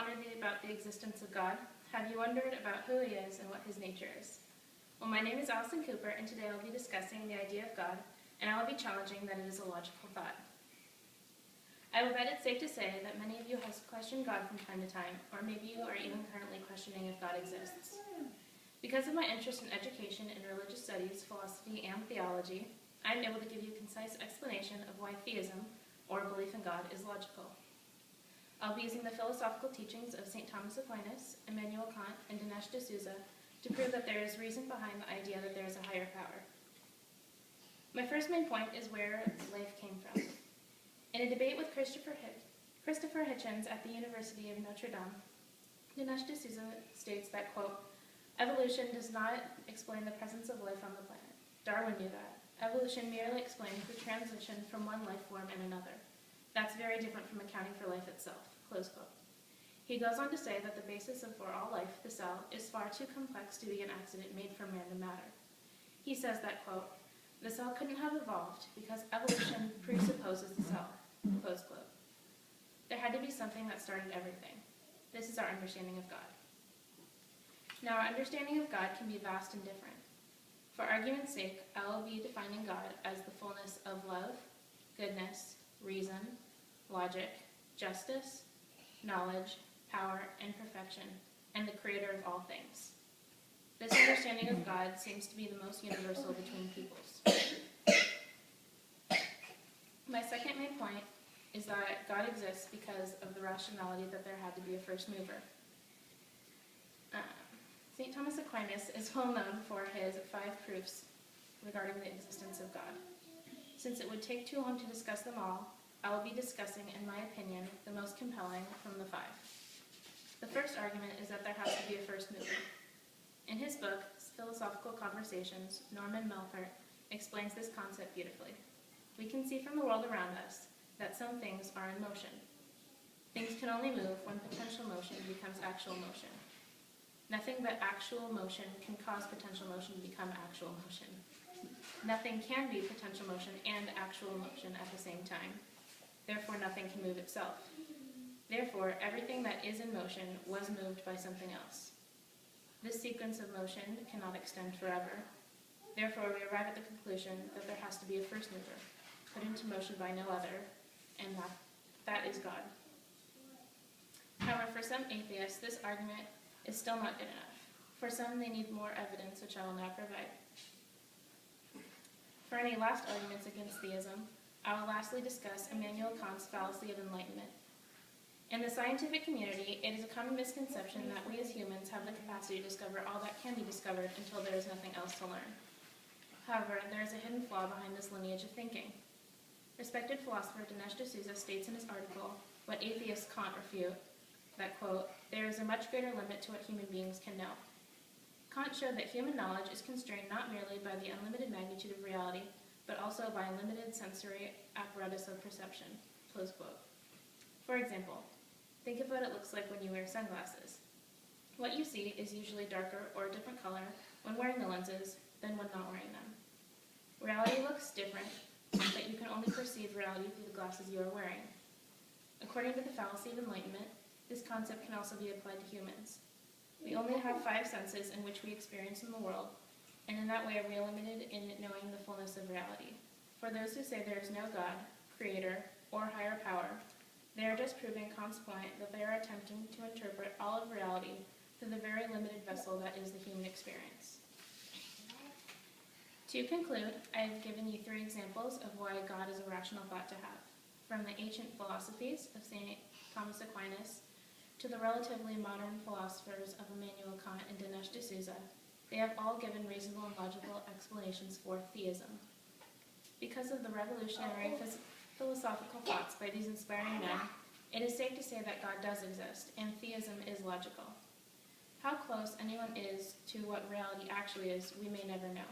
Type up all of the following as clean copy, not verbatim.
pondered about the existence of God? Have you wondered about who he is and what his nature is? Well, my name is Alison Cooper, and today I'll be discussing the idea of God, and I will be challenging that it is a logical thought. I will bet it's safe to say that many of you have questioned God from time to time, or maybe you are even currently questioning if God exists. Because of my interest in education and religious studies, philosophy, and theology, I am able to give you a concise explanation of why theism, or belief in God, is logical. I'll be using the philosophical teachings of St. Thomas Aquinas, Immanuel Kant, and Dinesh D'Souza to prove that there is reason behind the idea that there is a higher power. My first main point is where life came from. In a debate with Christopher Hitchens at the University of Notre Dame, Dinesh D'Souza states that, quote, "Evolution does not explain the presence of life on the planet. Darwin knew that. Evolution merely explains the transition from one life form and another. That's very different from accounting for life itself," close quote. He goes on to say that the basis for all life, the cell, is far too complex to be an accident made from random matter. He says that, quote, "The cell couldn't have evolved because evolution presupposes the cell," close quote. There had to be something that started everything. This is our understanding of God. Now, our understanding of God can be vast and different. For argument's sake, I will be defining God as the fullness of love, goodness, reason, logic, justice, knowledge, power, and perfection, and the creator of all things. This understanding of God seems to be the most universal between peoples. My second main point is that God exists because of the rationality that there had to be a first mover. St. Thomas Aquinas is well known for his 5 proofs regarding the existence of God. Since it would take too long to discuss them all, I will be discussing, in my opinion, the most compelling from the 5. The first argument is that there has to be a first mover. In his book, Philosophical Conversations, Norman Melfort explains this concept beautifully. We can see from the world around us that some things are in motion. Things can only move when potential motion becomes actual motion. Nothing but actual motion can cause potential motion to become actual motion. Nothing can be potential motion and actual motion at the same time. Therefore, nothing can move itself. Therefore, everything that is in motion was moved by something else. This sequence of motion cannot extend forever. Therefore, we arrive at the conclusion that there has to be a first mover, put into motion by no other, and that is God. However, for some atheists, this argument is still not good enough. For some, they need more evidence, which I will now provide. For any last arguments against theism, I will lastly discuss Immanuel Kant's fallacy of enlightenment. In the scientific community, it is a common misconception that we as humans have the capacity to discover all that can be discovered until there is nothing else to learn. However, there is a hidden flaw behind this lineage of thinking. Respected philosopher Dinesh D'Souza states in his article, What Atheists Can't Refute, that, quote, "There is a much greater limit to what human beings can know." Kant showed that human knowledge is constrained not merely by the unlimited magnitude of reality, but also by a limited sensory apparatus of perception, close quote. For example, think of what it looks like when you wear sunglasses. What you see is usually darker or a different color when wearing the lenses than when not wearing them. Reality looks different, but you can only perceive reality through the glasses you are wearing. According to the fallacy of enlightenment, this concept can also be applied to humans. We only have 5 senses in which we experience in the world, and in that way we are limited in knowing the fullness of reality. For those who say there is no God, creator, or higher power, they are just proving Kant's point that they are attempting to interpret all of reality through the very limited vessel that is the human experience. To conclude, I have given you 3 examples of why God is a rational thought to have. From the ancient philosophies of St. Thomas Aquinas to the relatively modern philosophers of Immanuel Kant and Dinesh D'Souza, they have all given reasonable and logical explanations for theism. Because of the revolutionary philosophical thoughts by these inspiring men, it is safe to say that God does exist, and theism is logical. How close anyone is to what reality actually is, we may never know.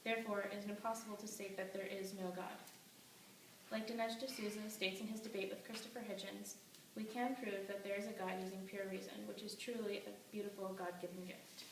Therefore, it is impossible to state that there is no God. Like Dinesh D'Souza states in his debate with Christopher Hitchens, we can prove that there is a God using pure reason, which is truly a beautiful God-given gift.